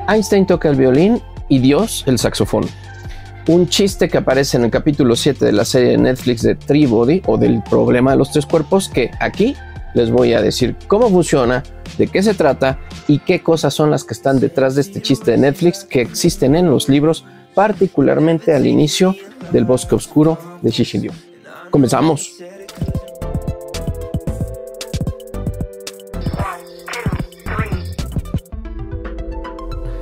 Einstein toca el violín y Dios el saxofón. Un chiste que aparece en el capítulo 7 de la serie de Netflix de Three Body, o del problema de los tres cuerpos, que aquí les voy a decir cómo funciona, de qué se trata y qué cosas son las que están detrás de este chiste de Netflix que existen en los libros, particularmente al inicio del Bosque Oscuro de Cixin Liu. Comenzamos.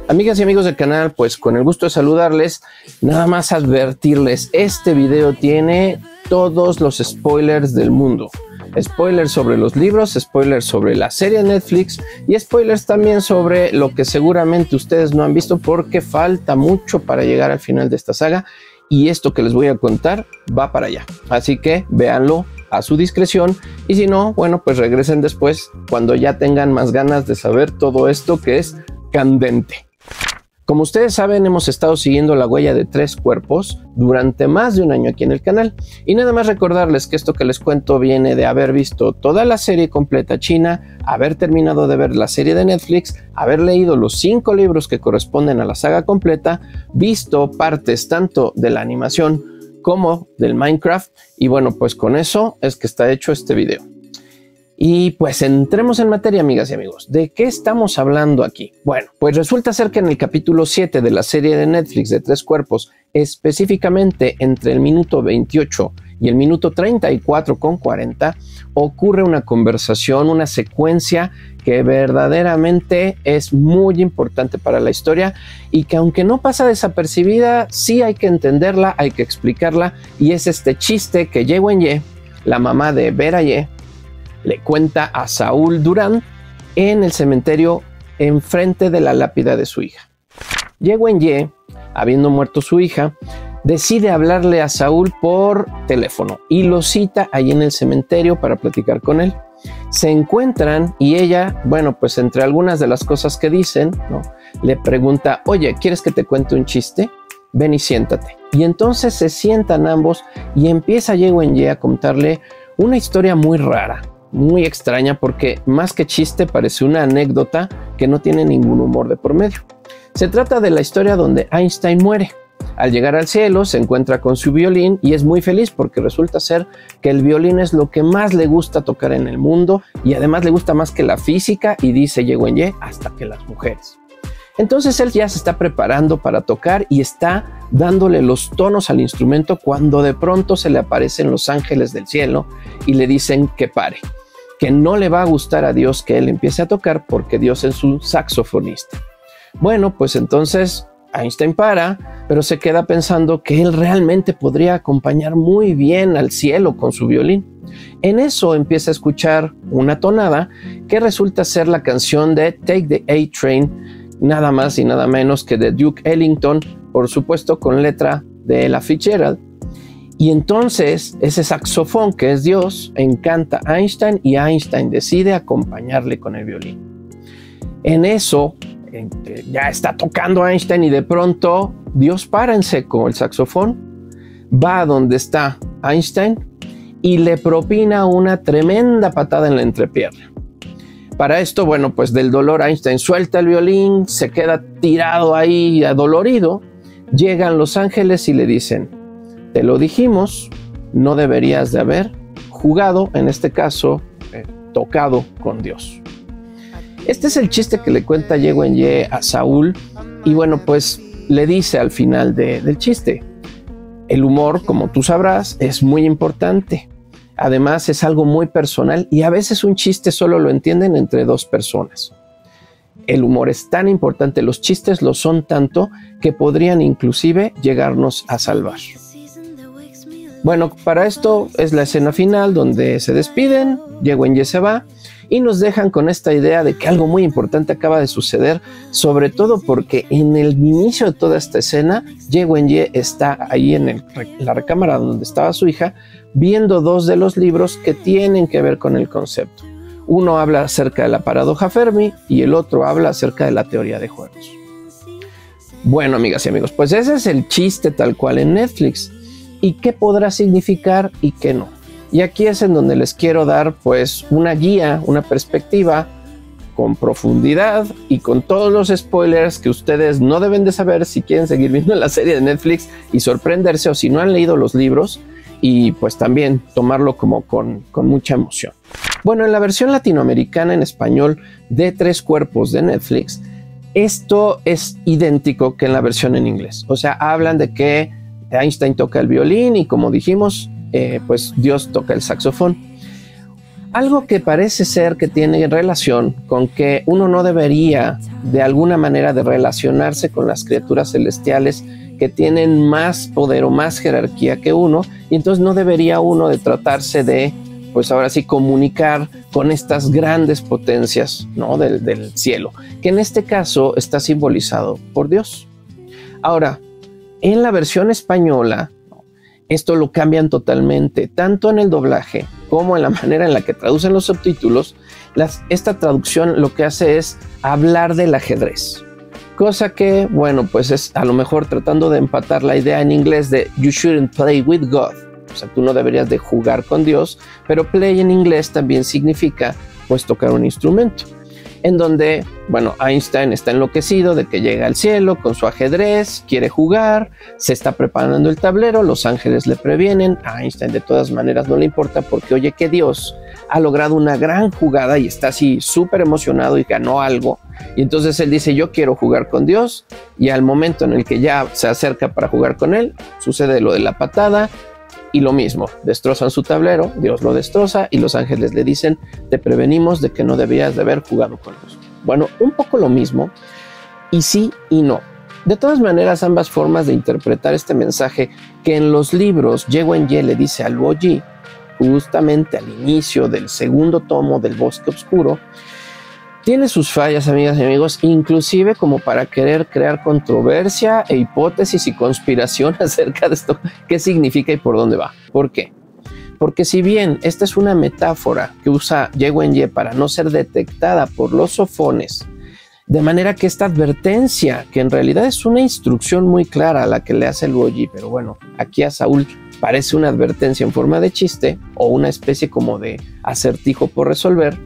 Amigas y amigos del canal, pues con el gusto de saludarles, nada más advertirles, este video tiene todos los spoilers del mundo. Spoilers sobre los libros, spoilers sobre la serie de Netflix y spoilers también sobre lo que seguramente ustedes no han visto porque falta mucho para llegar al final de esta saga y esto que les voy a contar va para allá. Así que véanlo a su discreción y si no, bueno, pues regresen después cuando ya tengan más ganas de saber todo esto que es candente. Como ustedes saben, hemos estado siguiendo la huella de tres cuerpos durante más de un año aquí en el canal. Y nada más recordarles que esto que les cuento viene de haber visto toda la serie completa china, haber terminado de ver la serie de Netflix, haber leído los 5 libros que corresponden a la saga completa, visto partes tanto de la animación como del Minecraft. Y bueno, pues con eso es que está hecho este video. Y pues entremos en materia, amigas y amigos. ¿De qué estamos hablando aquí? Bueno, pues resulta ser que en el capítulo 7 de la serie de Netflix de Tres Cuerpos, específicamente entre el minuto 28 y el minuto 34:40, ocurre una conversación, una secuencia que verdaderamente es muy importante para la historia y que aunque no pasa desapercibida, sí hay que entenderla, hay que explicarla, y es este chiste que Ye Wenye, la mamá de Vera Ye, le cuenta a Saúl Durán en el cementerio enfrente de la lápida de su hija. Ye Wenye, habiendo muerto su hija, decide hablarle a Saúl por teléfono y lo cita ahí en el cementerio para platicar con él. Se encuentran y ella, bueno, pues entre algunas de las cosas que dicen, ¿no?, le pregunta: oye, ¿quieres que te cuente un chiste? Ven y siéntate. Y entonces se sientan ambos y empieza Ye Wenye a contarle una historia muy rara, muy extraña, porque más que chiste parece una anécdota que no tiene ningún humor de por medio. Se trata de la historia donde Einstein muere. Al llegar al cielo se encuentra con su violín y es muy feliz porque resulta ser que el violín es lo que más le gusta tocar en el mundo y además le gusta más que la física, y dice Ye Wenye, hasta que las mujeres. Entonces él ya se está preparando para tocar y está dándole los tonos al instrumento cuando de pronto se le aparecen los ángeles del cielo y le dicen que pare, que no le va a gustar a Dios que él empiece a tocar porque Dios es un saxofonista. Bueno, pues entonces Einstein para, pero se queda pensando que él realmente podría acompañar muy bien al cielo con su violín. En eso empieza a escuchar una tonada que resulta ser la canción de Take the A-Train, nada más y nada menos que de Duke Ellington, por supuesto con letra de Ella Fitzgerald. Y entonces ese saxofón que es Dios encanta a Einstein y Einstein decide acompañarle con el violín. En eso ya está tocando Einstein y de pronto Dios para en seco el saxofón, va a donde está Einstein y le propina una tremenda patada en la entrepierna. Para esto, bueno, pues del dolor Einstein suelta el violín, se queda tirado ahí adolorido. Llegan los ángeles y le dicen: te lo dijimos, no deberías de haber jugado, en este caso, tocado con Dios. Este es el chiste que le cuenta Ye Wenye a Saúl y bueno, pues le dice al final del chiste: el humor, como tú sabrás, es muy importante. Además es algo muy personal y a veces un chiste solo lo entienden entre dos personas. El humor es tan importante, los chistes lo son tanto que podrían inclusive llegarnos a salvar. Bueno, para esto es la escena final donde se despiden, Ye Wenye se va y nos dejan con esta idea de que algo muy importante acaba de suceder, sobre todo porque en el inicio de toda esta escena, Ye Wenye está ahí en la recámara donde estaba su hija, viendo 2 de los libros que tienen que ver con el concepto. Uno habla acerca de la paradoja Fermi y el otro habla acerca de la teoría de juegos. Bueno, amigas y amigos, pues ese es el chiste tal cual en Netflix. ¿Y qué podrá significar y qué no? Y aquí es en donde les quiero dar pues una guía, una perspectiva con profundidad y con todos los spoilers que ustedes no deben de saber si quieren seguir viendo la serie de Netflix y sorprenderse, o si no han leído los libros, y pues también tomarlo como con mucha emoción. Bueno, en la versión latinoamericana en español de Tres Cuerpos de Netflix, esto es idéntico que en la versión en inglés. O sea, hablan de que Einstein toca el violín y, como dijimos, pues Dios toca el saxofón. Algo que parece ser que tiene relación con que uno no debería de alguna manera de relacionarse con las criaturas celestiales que tienen más poder o más jerarquía que uno, y entonces no debería uno de tratarse de, pues ahora sí, comunicar con estas grandes potencias, ¿no?, del cielo, que en este caso está simbolizado por Dios. Ahora, en la versión española, esto lo cambian totalmente, tanto en el doblaje como en la manera en la que traducen los subtítulos. Esta traducción lo que hace es hablar del ajedrez, cosa que, bueno, pues es a lo mejor tratando de empatar la idea en inglés de "You shouldn't play with God", o sea, tú no deberías de jugar con Dios, pero play en inglés también significa pues tocar un instrumento, en donde, bueno, Einstein está enloquecido de que llega al cielo con su ajedrez, quiere jugar, se está preparando el tablero, los ángeles le previenen, a Einstein de todas maneras no le importa porque oye que Dios ha logrado una gran jugada y está así súper emocionado y ganó algo, y entonces él dice yo quiero jugar con Dios, y al momento en el que ya se acerca para jugar con él, sucede lo de la patada, y lo mismo, destrozan su tablero, Dios lo destroza y los ángeles le dicen te prevenimos de que no debías de haber jugado con Dios. Bueno, un poco lo mismo, y sí y no. De todas maneras, ambas formas de interpretar este mensaje que en los libros Ye Wenye le dice a Luo Yi, justamente al inicio del segundo tomo del Bosque Oscuro, tiene sus fallas, amigas y amigos, inclusive como para querer crear controversia e hipótesis y conspiración acerca de esto, qué significa y por dónde va. ¿Por qué? Porque si bien esta es una metáfora que usa Ye Wenye para no ser detectada por los sofones, de manera que esta advertencia, que en realidad es una instrucción muy clara a la que le hace Luo Yi, pero bueno, aquí a Saúl parece una advertencia en forma de chiste o una especie como de acertijo por resolver,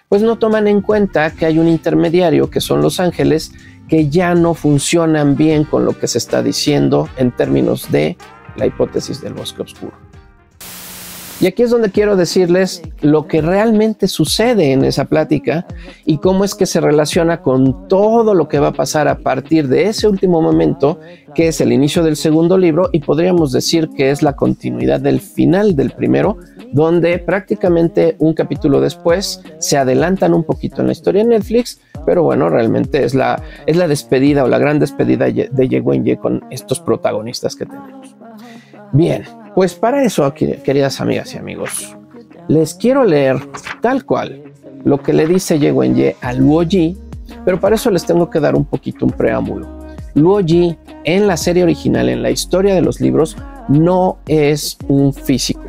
pues no toman en cuenta que hay un intermediario que son los ángeles que ya no funcionan bien con lo que se está diciendo en términos de la hipótesis del Bosque Oscuro. Y aquí es donde quiero decirles lo que realmente sucede en esa plática y cómo es que se relaciona con todo lo que va a pasar a partir de ese último momento, que es el inicio del segundo libro, y podríamos decir que es la continuidad del final del primero, donde prácticamente un capítulo después se adelantan un poquito en la historia de Netflix, pero bueno, realmente es la despedida o la gran despedida de Ye Wenye con estos protagonistas que tenemos. Bien, pues para eso, queridas amigas y amigos, les quiero leer tal cual lo que le dice Ye Wenye a Luo Yi, pero para eso les tengo que dar un poquito un preámbulo. Luo Yi en la serie original, en la historia de los libros, no es un físico.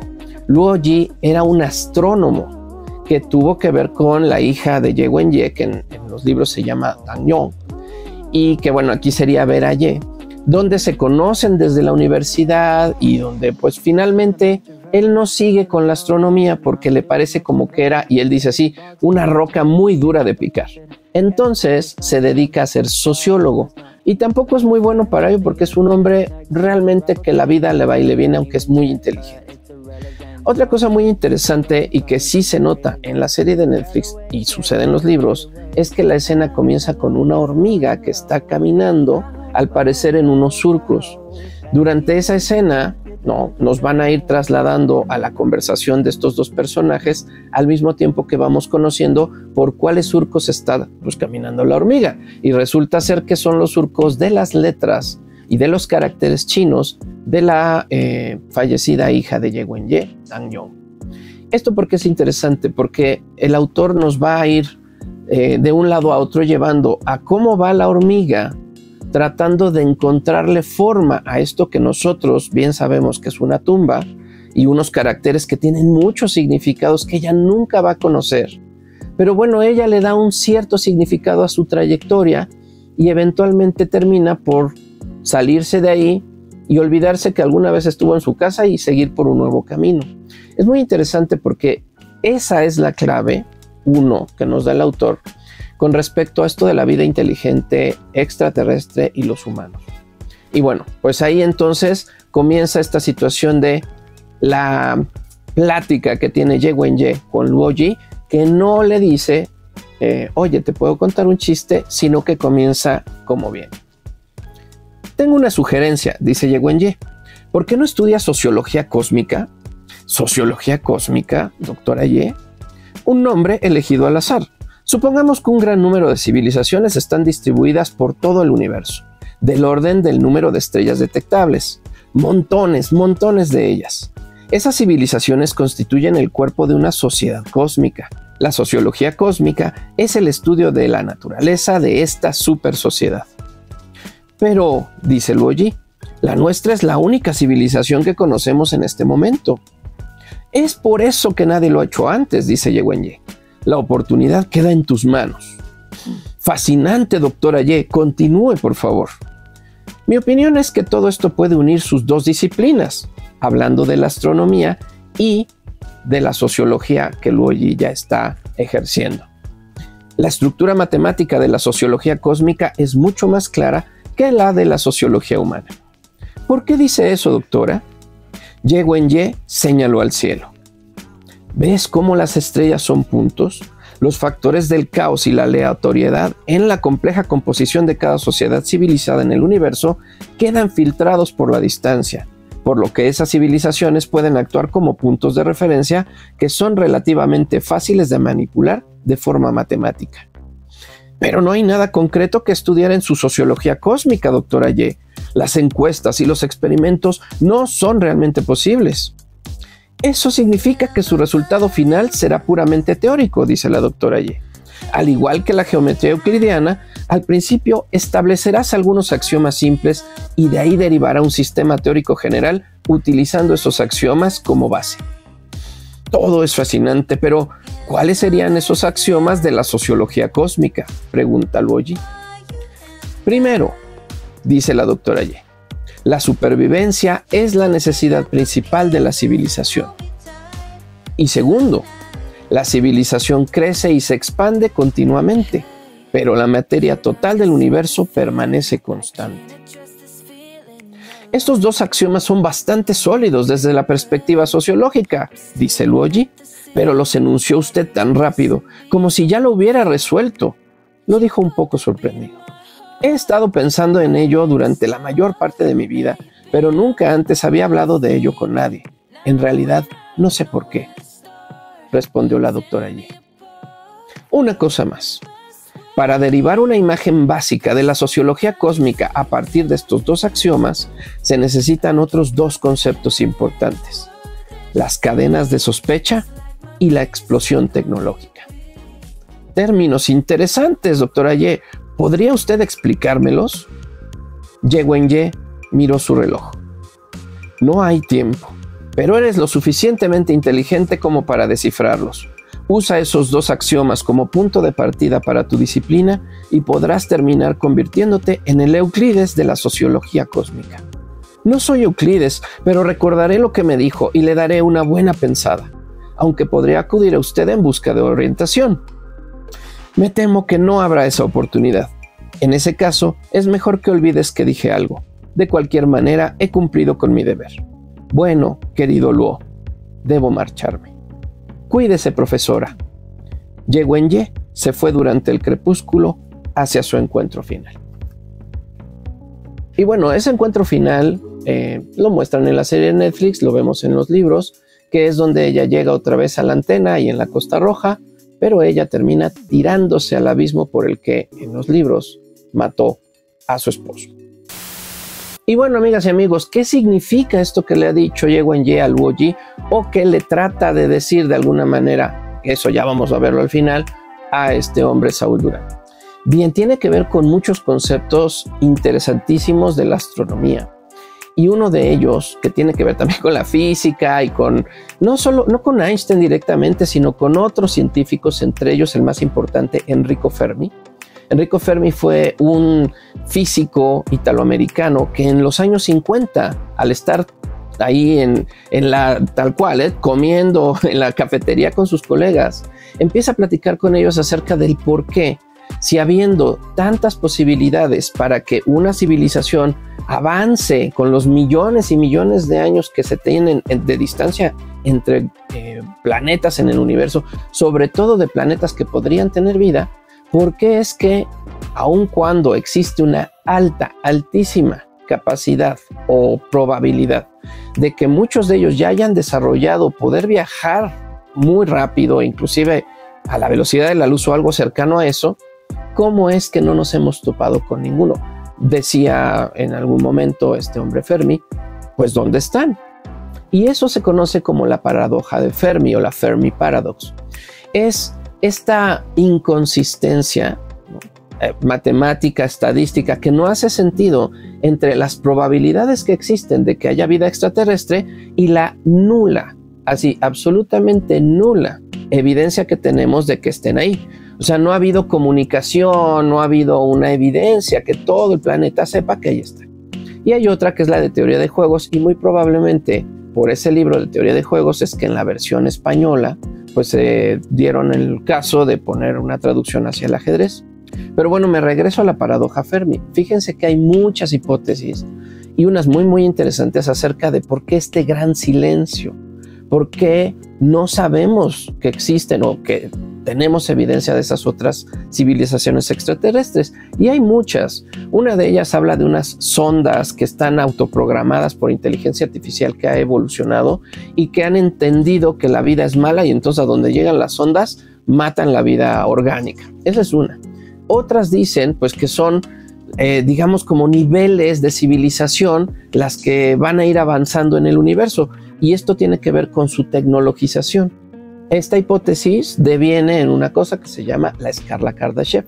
Luo Yi era un astrónomo que tuvo que ver con la hija de Ye Wenye, que en los libros se llama Dang Yong, y que bueno, aquí sería Vera Ye, donde se conocen desde la universidad y donde pues finalmente él no sigue con la astronomía porque le parece como que era, y él dice así, una roca muy dura de picar. Entonces se dedica a ser sociólogo y tampoco es muy bueno para ello porque es un hombre realmente que la vida le va y le viene, aunque es muy inteligente. Otra cosa muy interesante y que sí se nota en la serie de Netflix y sucede en los libros es que la escena comienza con una hormiga que está caminando, al parecer en unos surcos. Durante esa escena, nos van a ir trasladando a la conversación de estos dos personajes al mismo tiempo que vamos conociendo por cuáles surcos está caminando la hormiga. Y resulta ser que son los surcos de las letras y de los caracteres chinos de la fallecida hija de Ye Wenye, Dang Yong. Esto porque es interesante, porque el autor nos va a ir de un lado a otro llevando a cómo va la hormiga tratando de encontrarle forma a esto que nosotros bien sabemos que es una tumba y unos caracteres que tienen muchos significados que ella nunca va a conocer. Pero bueno, ella le da un cierto significado a su trayectoria y eventualmente termina por salirse de ahí y olvidarse que alguna vez estuvo en su casa y seguir por un nuevo camino. Es muy interesante porque esa es la clave, uno, que nos da el autor, con respecto a esto de la vida inteligente extraterrestre y los humanos. Y bueno, pues ahí entonces comienza esta situación de la plática que tiene Ye Wenye con Luo Yi, que no le dice, oye, te puedo contar un chiste, sino que comienza como bien. Tengo una sugerencia, dice Ye Wenye. ¿Por qué no estudias sociología cósmica? ¿Sociología cósmica, doctora Ye? Un nombre elegido al azar. Supongamos que un gran número de civilizaciones están distribuidas por todo el universo, del orden del número de estrellas detectables. Montones de ellas. Esas civilizaciones constituyen el cuerpo de una sociedad cósmica. La sociología cósmica es el estudio de la naturaleza de esta super sociedad. Pero, dice Luo Yi, la nuestra es la única civilización que conocemos en este momento. Es por eso que nadie lo ha hecho antes, dice Ye Wenye. La oportunidad queda en tus manos. Fascinante, doctora Ye, continúe, por favor. Mi opinión es que todo esto puede unir sus dos disciplinas, hablando de la astronomía y de la sociología que Luo Yi ya está ejerciendo. La estructura matemática de la sociología cósmica es mucho más clara que la de la sociología humana. ¿Por qué dice eso, doctora? Ye Wenye señaló al cielo. ¿Ves cómo las estrellas son puntos? Los factores del caos y la aleatoriedad en la compleja composición de cada sociedad civilizada en el universo quedan filtrados por la distancia, por lo que esas civilizaciones pueden actuar como puntos de referencia que son relativamente fáciles de manipular de forma matemática. Pero no hay nada concreto que estudiar en su sociología cósmica, doctora Ye. Las encuestas y los experimentos no son realmente posibles. Eso significa que su resultado final será puramente teórico, dice la doctora Ye. Al igual que la geometría euclidiana, al principio establecerás algunos axiomas simples y de ahí derivará un sistema teórico general utilizando esos axiomas como base. Todo es fascinante, pero ¿cuáles serían esos axiomas de la sociología cósmica?, pregunta Luo Yi. Primero, dice la doctora Ye, la supervivencia es la necesidad principal de la civilización. Y segundo, la civilización crece y se expande continuamente, pero la materia total del universo permanece constante. Estos dos axiomas son bastante sólidos desde la perspectiva sociológica, dice Luo Yi, pero los enunció usted tan rápido, como si ya lo hubiera resuelto. Lo dijo un poco sorprendido. He estado pensando en ello durante la mayor parte de mi vida, pero nunca antes había hablado de ello con nadie. En realidad, no sé por qué, respondió la doctora Yi. Una cosa más. Para derivar una imagen básica de la sociología cósmica a partir de estos dos axiomas, se necesitan otros dos conceptos importantes: las cadenas de sospecha y la explosión tecnológica. Términos interesantes, doctora Ye. ¿Podría usted explicármelos? Ye Wenye miró su reloj. No hay tiempo, pero eres lo suficientemente inteligente como para descifrarlos. Usa esos dos axiomas como punto de partida para tu disciplina y podrás terminar convirtiéndote en el Euclides de la sociología cósmica. No soy Euclides, pero recordaré lo que me dijo y le daré una buena pensada, aunque podría acudir a usted en busca de orientación. Me temo que no habrá esa oportunidad. En ese caso, es mejor que olvides que dije algo. De cualquier manera, he cumplido con mi deber. Bueno, querido Luo, debo marcharme. Cuídese, profesora. Ye Wenye se fue durante el crepúsculo hacia su encuentro final. Y bueno, ese encuentro final lo muestran en la serie de Netflix, lo vemos en los libros, que es donde ella llega otra vez a la antena y en la Costa Roja, pero ella termina tirándose al abismo por el que en los libros mató a su esposo. Y bueno, amigas y amigos, ¿qué significa esto que le ha dicho Ye Wenye a Luo Yi, o que le trata de decir de alguna manera, eso ya vamos a verlo al final, a este hombre Saúl Durán? Bien, tiene que ver con muchos conceptos interesantísimos de la astronomía. Y uno de ellos, que tiene que ver también con la física y con, no con Einstein directamente, sino con otros científicos, entre ellos el más importante, Enrico Fermi. Enrico Fermi fue un físico italoamericano que en los años 50, al estar ahí en la tal cual, comiendo en la cafetería con sus colegas, empieza a platicar con ellos acerca del por qué Si habiendo tantas posibilidades para que una civilización avance con los millones y millones de años que se tienen de distancia entre planetas en el universo, sobre todo de planetas que podrían tener vida, ¿por qué es que aun cuando existe una altísima capacidad o probabilidad de que muchos de ellos ya hayan desarrollado poder viajar muy rápido, inclusive a la velocidad de la luz o algo cercano a eso, cómo es que no nos hemos topado con ninguno? Decía en algún momento este hombre Fermi, pues ¿dónde están? Y eso se conoce como la paradoja de Fermi o la Fermi Paradox. Es esta inconsistencia matemática, estadística, que no hace sentido entre las probabilidades que existen de que haya vida extraterrestre y la nula, así absolutamente nula evidencia que tenemos de que estén ahí. O sea, no ha habido comunicación, no ha habido una evidencia que todo el planeta sepa que ahí está. Y hay otra que es la de teoría de juegos, y muy probablemente por ese libro de teoría de juegos es que en la versión española pues se dieron el caso de poner una traducción hacia el ajedrez. Pero bueno, me regreso a la paradoja Fermi. Fíjense que hay muchas hipótesis y unas muy interesantes acerca de por qué este gran silencio, por qué no sabemos que existen o que tenemos evidencia de esas otras civilizaciones extraterrestres. Y hay muchas. Una de ellas habla de unas sondas que están autoprogramadas por inteligencia artificial que ha evolucionado y que han entendido que la vida es mala, y entonces a donde llegan las sondas matan la vida orgánica. Esa es una. Otras dicen pues que son digamos como niveles de civilización las que van a ir avanzando en el universo, y esto tiene que ver con su tecnologización. Esta hipótesis deviene en una cosa que se llama la escala Kardashev,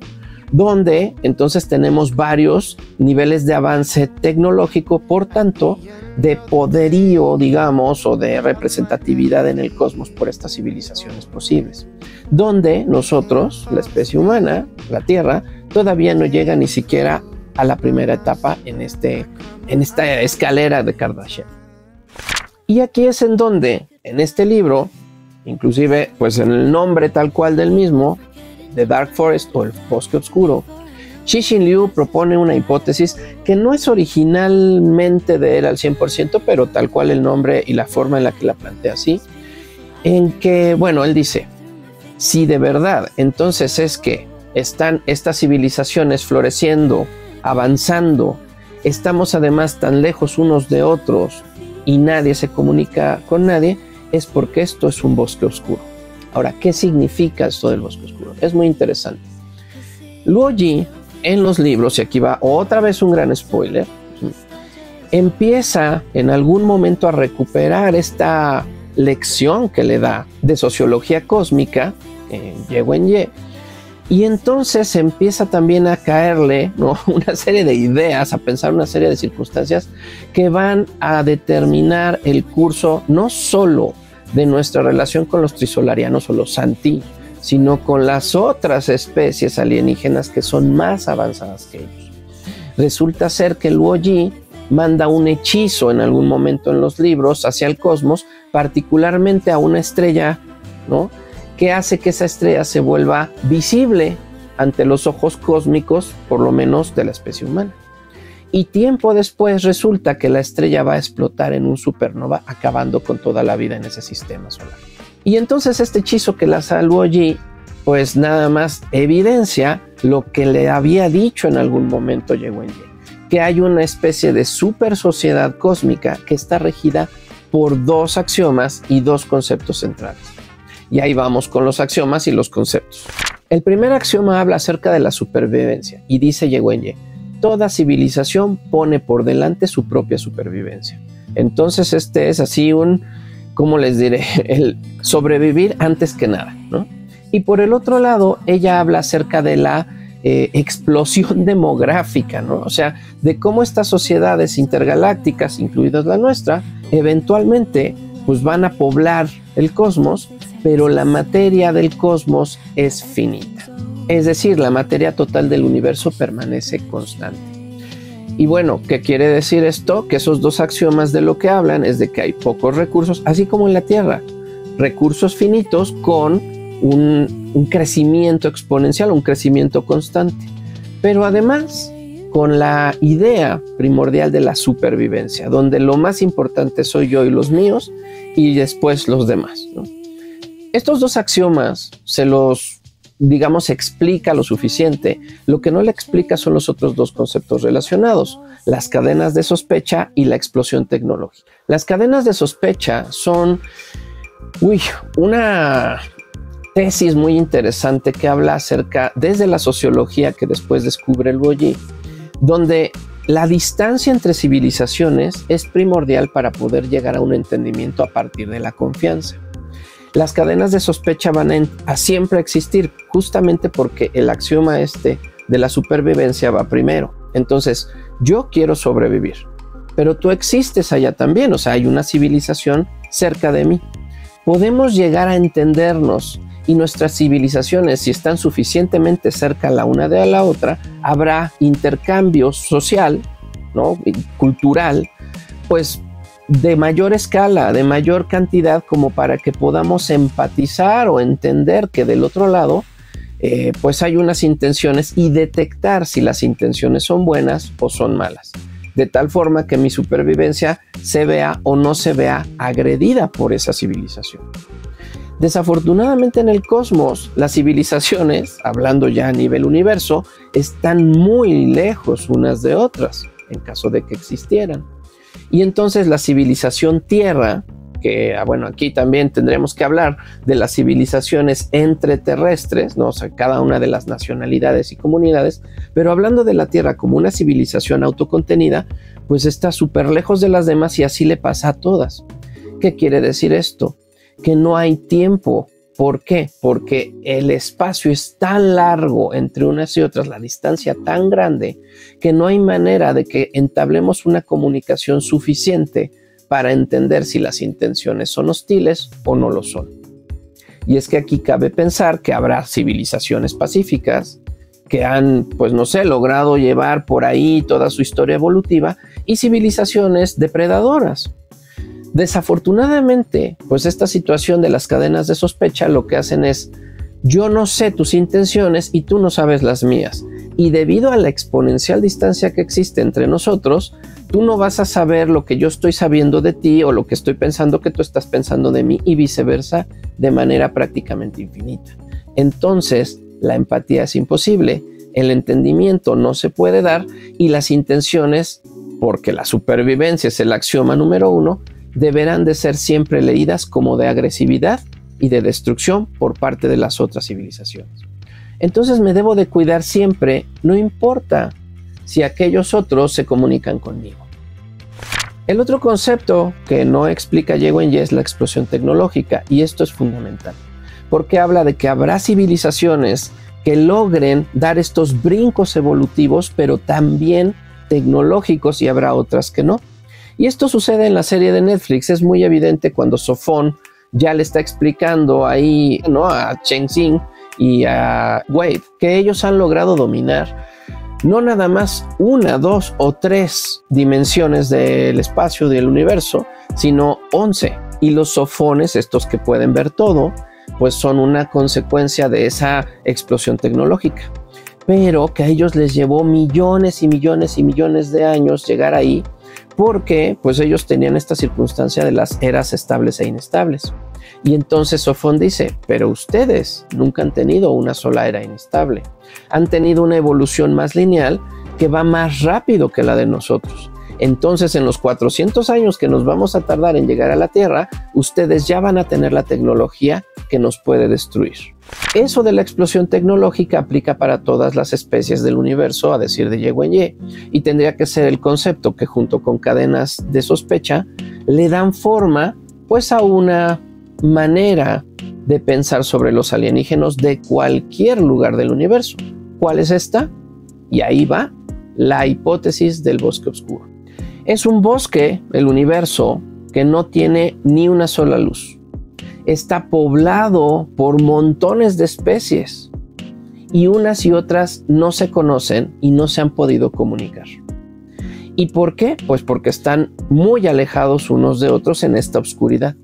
donde entonces tenemos varios niveles de avance tecnológico, por tanto de poderío, digamos, o de representatividad en el cosmos por estas civilizaciones posibles, donde nosotros, la especie humana, la Tierra, todavía no llega ni siquiera a la primera etapa en esta escalera de Kardashev. Y aquí es en donde, en este libro, inclusive pues en el nombre tal cual del mismo, The Dark Forest o el Bosque Oscuro, Cixin Liu propone una hipótesis que no es originalmente de él al 100%, pero tal cual el nombre y la forma en la que la plantea así, en que, bueno, él dice, si de verdad entonces es que están estas civilizaciones floreciendo, avanzando, estamos además tan lejos unos de otros y nadie se comunica con nadie, es porque esto es un bosque oscuro. Ahora, ¿qué significa esto del bosque oscuro? Es muy interesante. Luo Ji, en los libros, y aquí va otra vez un gran spoiler, empieza en algún momento a recuperar esta lección que le da de sociología cósmica, Ye Wenye, y entonces empieza también a caerle, ¿no?, una serie de ideas, a pensar una serie de circunstancias que van a determinar el curso no solo de nuestra relación con los trisolarianos o los Santi, sino con las otras especies alienígenas que son más avanzadas que ellos. Resulta ser que Luo Ji manda un hechizo en algún momento en los libros hacia el cosmos, particularmente a una estrella, ¿no?, que hace que esa estrella se vuelva visible ante los ojos cósmicos, por lo menos de la especie humana. Y tiempo después resulta que la estrella va a explotar en un supernova, acabando con toda la vida en ese sistema solar. Y entonces este hechizo que lanza Luo Ji, pues nada más evidencia lo que le había dicho en algún momento Ye Wenye, que hay una especie de super sociedad cósmica que está regida por dos axiomas y dos conceptos centrales. Y ahí vamos con los axiomas y los conceptos. El primer axioma habla acerca de la supervivencia y dice Ye Wenye, toda civilización pone por delante su propia supervivencia. Entonces este es así ¿cómo les diré? El sobrevivir antes que nada, ¿no? Y por el otro lado, ella habla acerca de la explosión demográfica, ¿no? O sea, de cómo estas sociedades intergalácticas, incluidas la nuestra, eventualmente pues van a poblar el cosmos, pero la materia del cosmos es finita. Es decir, la materia total del universo permanece constante. Y bueno, ¿qué quiere decir esto? Que esos dos axiomas de lo que hablan es de que hay pocos recursos, así como en la Tierra. Recursos finitos con un crecimiento exponencial, un crecimiento constante. Pero además, con la idea primordial de la supervivencia, donde lo más importante soy yo y los míos, y después los demás, ¿no? Estos dos axiomas se los, digamos, explica lo suficiente. Lo que no le explica son los otros dos conceptos relacionados, las cadenas de sospecha y la explosión tecnológica. Las cadenas de sospecha son una tesis muy interesante que habla acerca, desde la sociología que después descubre el Boyer, donde la distancia entre civilizaciones es primordial para poder llegar a un entendimiento a partir de la confianza. Las cadenas de sospecha van a siempre existir, justamente porque el axioma de la supervivencia va primero. Entonces, yo quiero sobrevivir, pero tú existes allá también, o sea, hay una civilización cerca de mí. Podemos llegar a entendernos, y nuestras civilizaciones, si están suficientemente cerca la una de la otra, habrá intercambio social, ¿no? Y cultural, pues de mayor escala, de mayor cantidad, como para que podamos empatizar o entender que del otro lado pues hay unas intenciones, y detectar si las intenciones son buenas o son malas, de tal forma que mi supervivencia se vea o no se vea agredida por esa civilización. Desafortunadamente, en el cosmos, las civilizaciones, hablando ya a nivel universo, están muy lejos unas de otras, en caso de que existieran. Y entonces la civilización Tierra, que bueno, aquí también tendremos que hablar de las civilizaciones entreterrestres, ¿no? O sea, cada una de las nacionalidades y comunidades, pero hablando de la Tierra como una civilización autocontenida, pues está súper lejos de las demás, y así le pasa a todas. ¿Qué quiere decir esto? Que no hay tiempo. ¿Por qué? Porque el espacio es tan largo entre unas y otras, la distancia tan grande, que no hay manera de que entablemos una comunicación suficiente para entender si las intenciones son hostiles o no lo son. Y es que aquí cabe pensar que habrá civilizaciones pacíficas que han, pues no sé, logrado llevar por ahí toda su historia evolutiva, y civilizaciones depredadoras. Desafortunadamente, pues esta situación de las cadenas de sospecha lo que hacen es, yo no sé tus intenciones y tú no sabes las mías. Y debido a la exponencial distancia que existe entre nosotros, tú no vas a saber lo que yo estoy sabiendo de ti o lo que estoy pensando que tú estás pensando de mí, y viceversa, de manera prácticamente infinita. Entonces, la empatía es imposible, el entendimiento no se puede dar, y las intenciones, porque la supervivencia es el axioma número 1, deberán de ser siempre leídas como de agresividad y de destrucción por parte de las otras civilizaciones. Entonces me debo de cuidar siempre, no importa si aquellos otros se comunican conmigo. El otro concepto que no explica Ye Wenye es la explosión tecnológica, y esto es fundamental, porque habla de que habrá civilizaciones que logren dar estos brincos evolutivos, pero también tecnológicos, y habrá otras que no. Y esto sucede en la serie de Netflix. Es muy evidente cuando Sofón ya le está explicando ahí, ¿no?, a Cheng Xing y a Wade, que ellos han logrado dominar no nada más 1, 2 o 3 dimensiones del espacio del universo, sino 11. Y los sofones, estos que pueden ver todo, pues son una consecuencia de esa explosión tecnológica. Pero que a ellos les llevó millones y millones y millones de años llegar ahí, porque pues ellos tenían esta circunstancia de las eras estables e inestables. Y entonces Sofón dice, pero ustedes nunca han tenido una sola era inestable, han tenido una evolución más lineal que va más rápido que la de nosotros. Entonces, en los 400 años que nos vamos a tardar en llegar a la Tierra, ustedes ya van a tener la tecnología que nos puede destruir. Eso de la explosión tecnológica aplica para todas las especies del universo, a decir de Ye Wenye, y tendría que ser el concepto que, junto con cadenas de sospecha, le dan forma pues a una manera de pensar sobre los alienígenas de cualquier lugar del universo. ¿Cuál es esta? Y ahí va la hipótesis del bosque oscuro. Es un bosque, el universo, que no tiene ni una sola luz. Está poblado por montones de especies, y unas y otras no se conocen y no se han podido comunicar. ¿Y por qué? Pues porque están muy alejados unos de otros en esta oscuridad.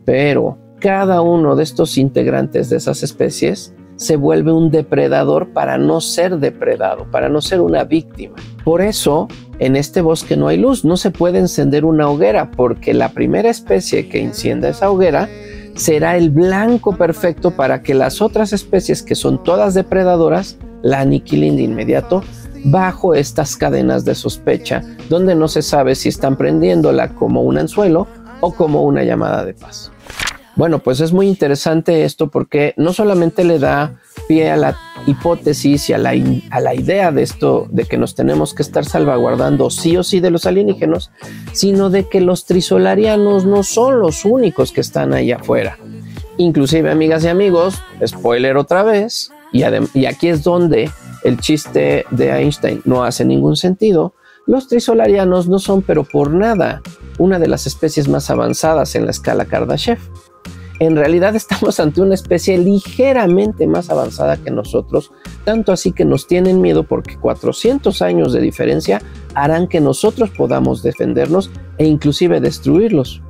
Pero cada uno de estos integrantes de esas especies se vuelve un depredador para no ser depredado, para no ser una víctima. Por eso, en este bosque no hay luz, no se puede encender una hoguera, porque la primera especie que encienda esa hoguera será el blanco perfecto para que las otras especies, que son todas depredadoras, la aniquilen de inmediato bajo estas cadenas de sospecha, donde no se sabe si están prendiéndola como un anzuelo o como una llamada de paz. Bueno, pues es muy interesante esto porque no solamente le da pie a la hipótesis y a la idea de esto, de que nos tenemos que estar salvaguardando sí o sí de los alienígenas, sino de que los trisolarianos no son los únicos que están ahí afuera. Inclusive, amigas y amigos, spoiler otra vez, y aquí es donde el chiste de Einstein no hace ningún sentido. Los trisolarianos no son, pero por nada, una de las especies más avanzadas en la escala Kardashev. En realidad estamos ante una especie ligeramente más avanzada que nosotros, tanto así que nos tienen miedo porque 400 años de diferencia harán que nosotros podamos defendernos e inclusive destruirlos.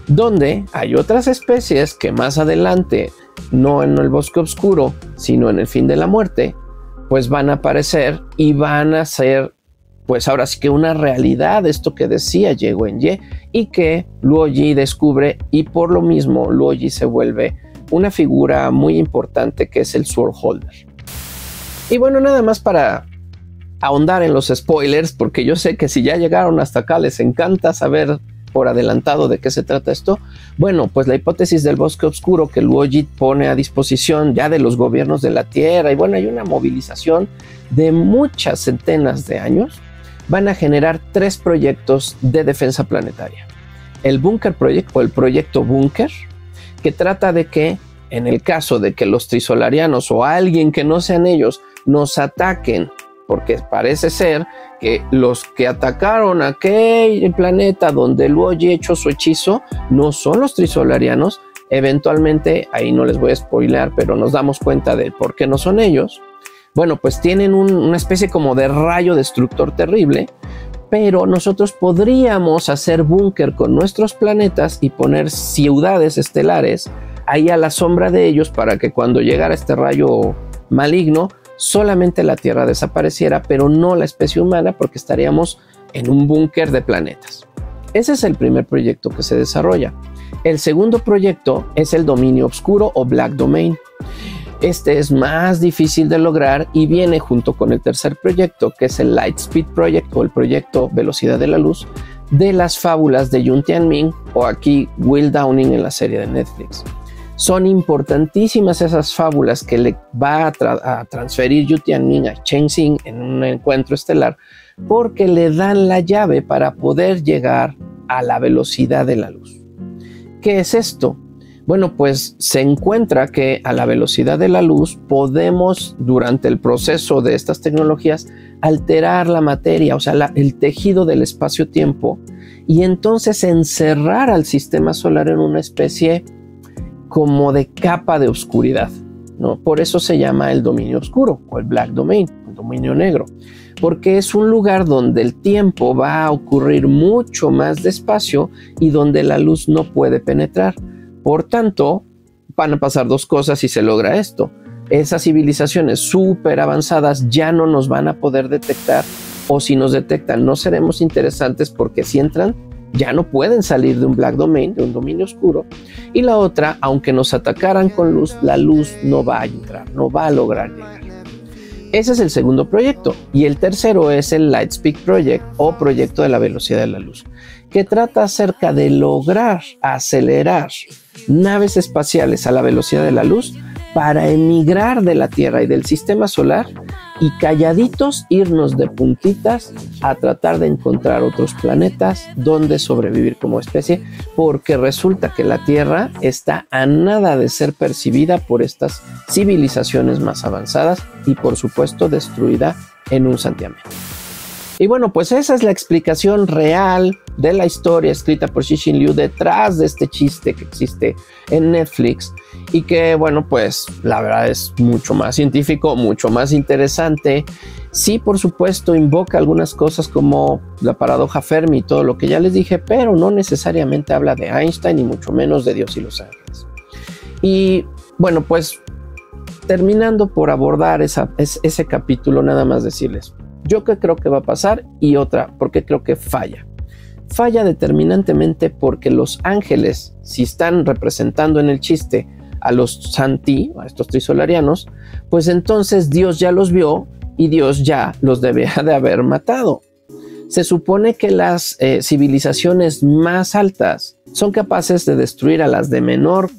Donde hay otras especies que más adelante, no en el bosque oscuro, sino en el fin de la muerte, pues van a aparecer y van a ser, pues ahora sí que una realidad, esto que decía Ye Wenye, y que Luo Yi descubre, y por lo mismo Luo Yi se vuelve una figura muy importante que es el Sword Holder. Y bueno, nada más para ahondar en los spoilers, porque yo sé que si ya llegaron hasta acá les encanta saber por adelantado de qué se trata esto. Bueno, pues la hipótesis del bosque oscuro que Luo Yi pone a disposición ya de los gobiernos de la Tierra, y bueno, hay una movilización de muchas centenas de años, van a generar 3 proyectos de defensa planetaria. El Bunker Project, o el proyecto Bunker, que trata de que, en el caso de que los trisolarianos o alguien que no sean ellos nos ataquen, porque parece ser que los que atacaron aquel planeta donde Luo Yi echó su hechizo no son los trisolarianos. Eventualmente, ahí no les voy a spoilear, pero nos damos cuenta de por qué no son ellos. Bueno, pues tienen una especie como de rayo destructor terrible, pero nosotros podríamos hacer búnker con nuestros planetas y poner ciudades estelares ahí a la sombra de ellos para que cuando llegara este rayo maligno, solamente la Tierra desapareciera, pero no la especie humana, porque estaríamos en un búnker de planetas. Ese es el primer proyecto que se desarrolla. El segundo proyecto es el dominio oscuro o Black Domain. Este es más difícil de lograr y viene junto con el tercer proyecto, que es el Lightspeed Project o el proyecto Velocidad de la Luz, de las fábulas de Yun Tianming, o aquí Will Downing en la serie de Netflix. Son importantísimas esas fábulas que le va a transferir Yun Tianming a Cheng Xing en un encuentro estelar, porque le dan la llave para poder llegar a la velocidad de la luz. ¿Qué es esto? Bueno, pues se encuentra que a la velocidad de la luz podemos, durante el proceso de estas tecnologías, alterar la materia, o sea, el tejido del espacio-tiempo, y entonces encerrar al sistema solar en una especie como de capa de oscuridad, ¿no? Por eso se llama el dominio oscuro o el Black Domain, el dominio negro, porque es un lugar donde el tiempo va a ocurrir mucho más despacio y donde la luz no puede penetrar. Por tanto, van a pasar 2 cosas si se logra esto. Esas civilizaciones súper avanzadas ya no nos van a poder detectar, o si nos detectan no seremos interesantes porque si entran ya no pueden salir de un Black Domain, de un dominio oscuro. Y la otra, aunque nos atacaran con luz, la luz no va a entrar, no va a lograr llegar. Ese es el segundo proyecto. Y el tercero es el Lightspeed Project o proyecto de la velocidad de la luz, que trata acerca de lograr acelerar naves espaciales a la velocidad de la luz para emigrar de la Tierra y del sistema solar y calladitos irnos de puntitas a tratar de encontrar otros planetas donde sobrevivir como especie, porque resulta que la Tierra está a nada de ser percibida por estas civilizaciones más avanzadas y por supuesto destruida en un santiamén. Y bueno, pues esa es la explicación real de la historia escrita por Cixin Liu detrás de este chiste que existe en Netflix y que, bueno, pues la verdad es mucho más científico, mucho más interesante. Sí, por supuesto, invoca algunas cosas como la paradoja Fermi y todo lo que ya les dije, pero no necesariamente habla de Einstein y mucho menos de Dios y los ángeles. Y bueno, pues terminando por abordar ese capítulo, nada más decirles, yo qué creo que va a pasar y otra, porque creo que falla. Falla determinantemente porque los ángeles, si están representando en el chiste a los Santi, a estos trisolarianos, pues entonces Dios ya los vio y Dios ya los debía de haber matado. Se supone que las civilizaciones más altas son capaces de destruir a las de menor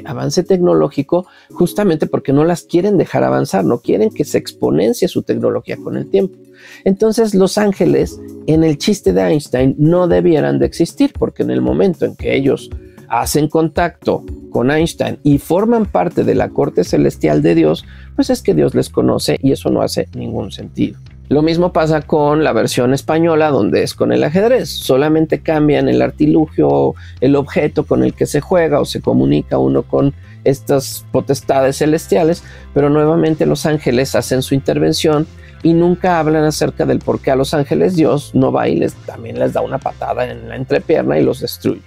avance tecnológico, justamente porque no las quieren dejar avanzar, no quieren que se exponencie su tecnología con el tiempo. Entonces los ángeles, en el chiste de Einstein, no debieran de existir, porque en el momento en que ellos hacen contacto con Einstein y forman parte de la corte celestial de Dios, pues es que Dios les conoce y eso no hace ningún sentido. Lo mismo pasa con la versión española, donde es con el ajedrez. Solamente cambian el artilugio, el objeto con el que se juega o se comunica uno con estas potestades celestiales, pero nuevamente los ángeles hacen su intervención y nunca hablan acerca del por qué a los ángeles Dios no va y también les da una patada en la entrepierna y los destruye.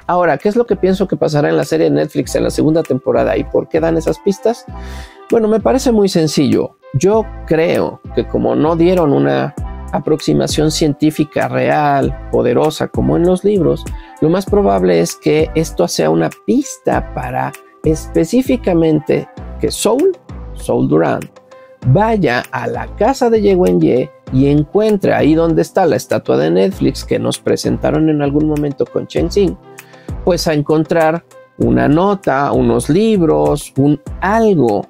Ahora, ¿qué es lo que pienso que pasará en la serie de Netflix en la segunda temporada y por qué dan esas pistas? Bueno, me parece muy sencillo. Yo creo que como no dieron una aproximación científica real, poderosa, como en los libros, lo más probable es que esto sea una pista para específicamente que Saul Duran, vaya a la casa de Ye Wenye y encuentre ahí donde está la estatua de Netflix que nos presentaron en algún momento con Cheng Xing, pues a encontrar una nota, unos libros, algo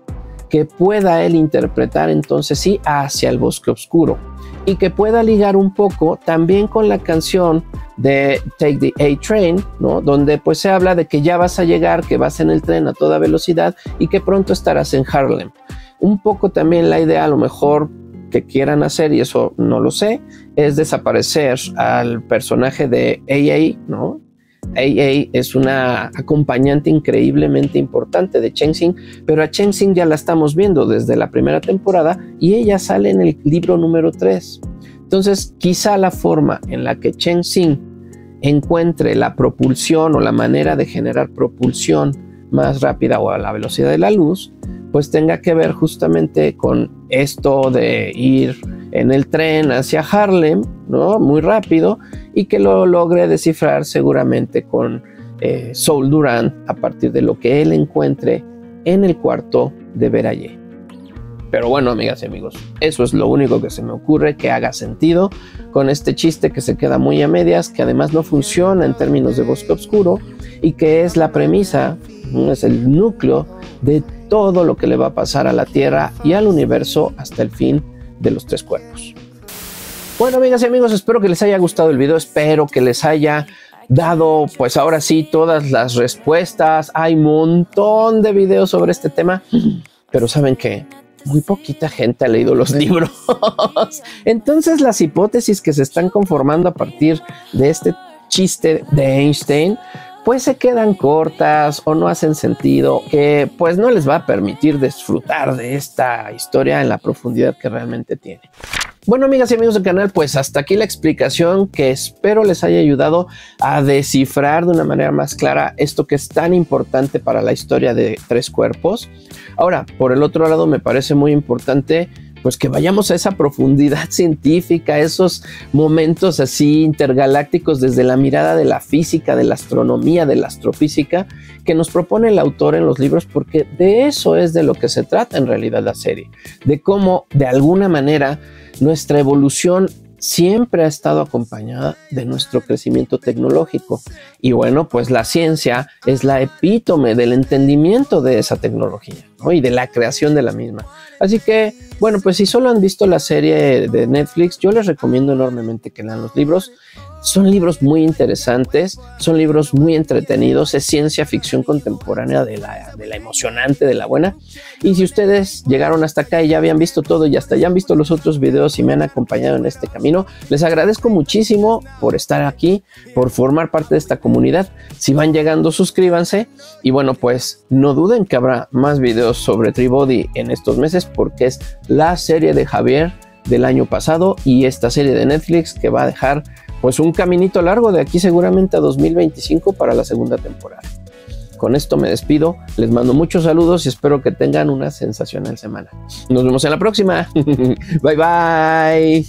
que pueda él interpretar entonces sí hacia el bosque oscuro y que pueda ligar un poco también con la canción de Take the A-Train, ¿no? Donde pues se habla de que ya vas a llegar, que vas en el tren a toda velocidad y que pronto estarás en Harlem. Un poco también la idea a lo mejor que quieran hacer, y eso no lo sé, es desaparecer al personaje de AA, ¿no? AA es una acompañante increíblemente importante de Cheng Xing, pero a Cheng Xing ya la estamos viendo desde la primera temporada y ella sale en el libro número 3. Entonces, quizá la forma en la que Cheng Xing encuentre la propulsión o la manera de generar propulsión más rápida o a la velocidad de la luz, pues tenga que ver justamente con esto de ir en el tren hacia Harlem, ¿no? Muy rápido, y que lo logre descifrar seguramente con Saul Duran a partir de lo que él encuentre en el cuarto de Veraye. Pero bueno, amigas y amigos, eso es lo único que se me ocurre que haga sentido con este chiste que se queda muy a medias, que además no funciona en términos de bosque oscuro y que es la premisa, ¿no? Es el núcleo de todo lo que le va a pasar a la Tierra y al universo hasta el fin de los 3 cuerpos. Bueno, amigas y amigos, espero que les haya gustado el video, espero que les haya dado, pues ahora sí, todas las respuestas. Hay un montón de videos sobre este tema, pero ¿saben qué? Muy poquita gente ha leído los libros. Entonces las hipótesis que se están conformando a partir de este chiste de Einstein, pues se quedan cortas o no hacen sentido, que pues no les va a permitir disfrutar de esta historia en la profundidad que realmente tiene. Bueno, amigas y amigos del canal, pues hasta aquí la explicación, que espero les haya ayudado a descifrar de una manera más clara esto que es tan importante para la historia de 3 cuerpos. Ahora, por el otro lado, me parece muy importante pues que vayamos a esa profundidad científica, esos momentos así intergalácticos desde la mirada de la física, de la astronomía, de la astrofísica, que nos propone el autor en los libros, porque de eso es de lo que se trata en realidad la serie, de cómo de alguna manera nuestra evolución siempre ha estado acompañada de nuestro crecimiento tecnológico. Y bueno, pues la ciencia es la epítome del entendimiento de esa tecnología, ¿no? Y de la creación de la misma. Así que, bueno, pues si solo han visto la serie de Netflix, yo les recomiendo enormemente que lean los libros. Son libros muy interesantes, son libros muy entretenidos, es ciencia ficción contemporánea de la emocionante, de la buena. Y si ustedes llegaron hasta acá y ya habían visto todo y hasta ya han visto los otros videos y me han acompañado en este camino, les agradezco muchísimo por estar aquí, por formar parte de esta comunidad. Si van llegando, suscríbanse y bueno, pues no duden que habrá más videos sobre Tribody en estos meses, porque es la serie de Javier del año pasado y esta serie de Netflix que va a dejar pues un caminito largo de aquí seguramente a 2025 para la segunda temporada. con esto me despido. Les mando muchos saludos y espero que tengan una sensacional semana. Nos vemos en la próxima. Bye bye.